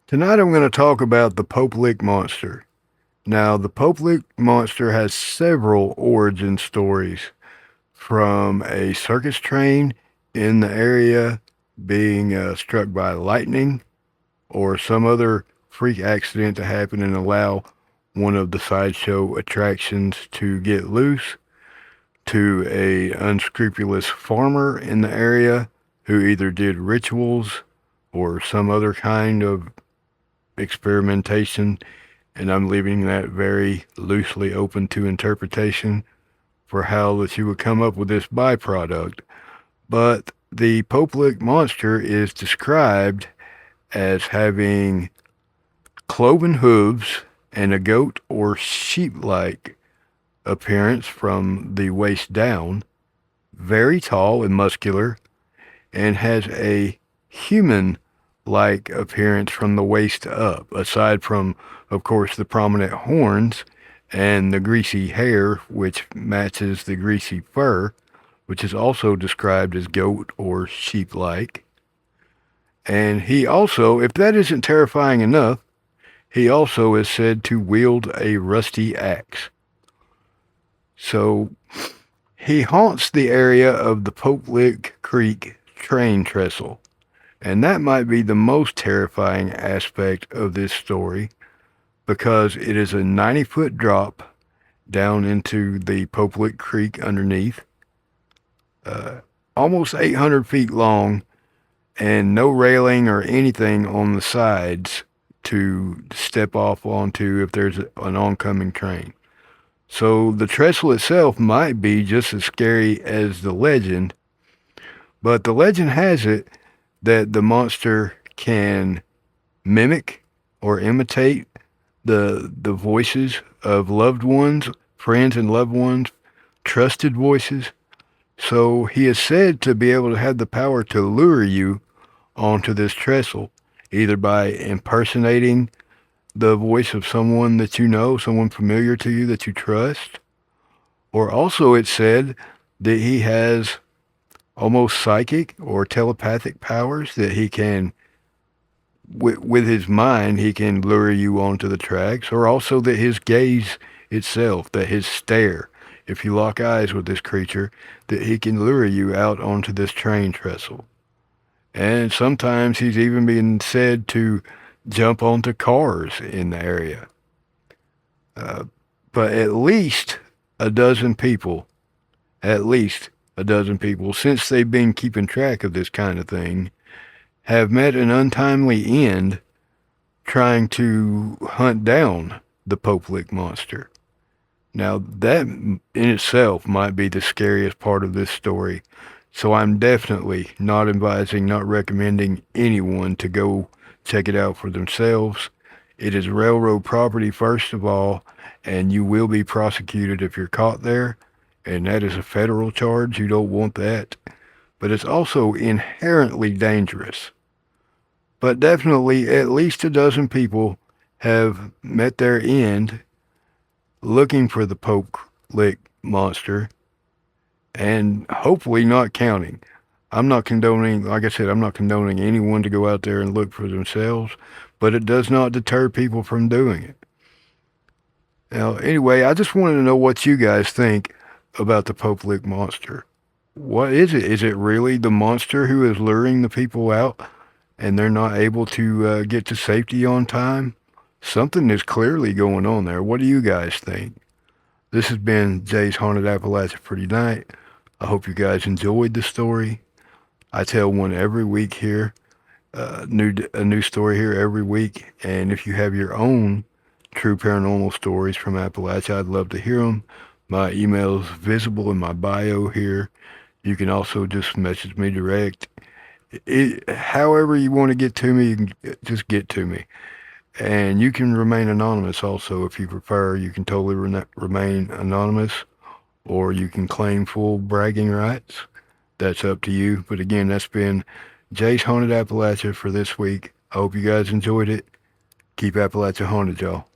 Tonight I'm going to talk about the Pope Lick Monster. Now, the Pope Lick Monster has several origin stories, from a circus train in the area being struck by lightning or some other freak accident to happen and allow one of the sideshow attractions to get loose, to a unscrupulous farmer in the area who either did rituals or some other kind of experimentation, and I'm leaving that very loosely open to interpretation for how that you would come up with this byproduct. But the Pope Lick monster is described as having cloven hooves and a goat or sheep-like appearance from the waist down, very tall and muscular, and has a human-like appearance from the waist up, aside from, of course, the prominent horns and the greasy hair, which matches the greasy fur, which is also described as goat or sheep-like. And he also, if that isn't terrifying enough, he also is said to wield a rusty axe. So he haunts the area of the Pope Lick Creek train trestle, and that might be the most terrifying aspect of this story, because it is a 90-foot drop down into the Pope Lick Creek underneath, almost 800 feet long, and no railing or anything on the sides to step off onto if there's an oncoming train. So the trestle itself might be just as scary as the legend, but the legend has it that the monster can mimic or imitate the voices of loved ones, friends and loved ones, trusted voices. So he is said to be able to have the power to lure you onto this trestle, either by impersonating the voice of someone that you know, someone familiar to you that you trust, or also it's said that he has almost psychic or telepathic powers, that he can, with his mind, he can lure you onto the tracks, or also that his gaze itself, that his stare, if you lock eyes with this creature, that he can lure you out onto this train trestle. And sometimes he's even been said to jump onto cars in the area. But at least a dozen people, since they've been keeping track of this kind of thing, have met an untimely end trying to hunt down the Pope Lick monster. Now, that in itself might be the scariest part of this story, so I'm definitely not advising, not recommending anyone to go check it out for themselves. It is railroad property, first of all, and you will be prosecuted if you're caught there, and that is a federal charge. You don't want that. But it's also inherently dangerous. But definitely at least a dozen people have met their end looking for the Pope Lick monster, and hopefully not counting. I'm not condoning, like I said, I'm not condoning anyone to go out there and look for themselves, but it does not deter people from doing it. Now, anyway, I just wanted to know what you guys think about the Pope Lick monster. What is it? Is it really the monster who is luring the people out and they're not able to get to safety on time? Something is clearly going on there. What do you guys think? This has been Jay's Haunted Appalachia for tonight. I hope you guys enjoyed the story. I tell one every week here, a new story here every week. And if you have your own true paranormal stories from Appalachia, I'd love to hear them. My email is visible in my bio here. You can also just message me direct. However you want to get to me, you can just get to me. And you can remain anonymous also if you prefer. You can totally remain anonymous, or you can claim full bragging rights. That's up to you. But again, that's been Jay's Haunted Appalachia for this week. I hope you guys enjoyed it. Keep Appalachia haunted, y'all.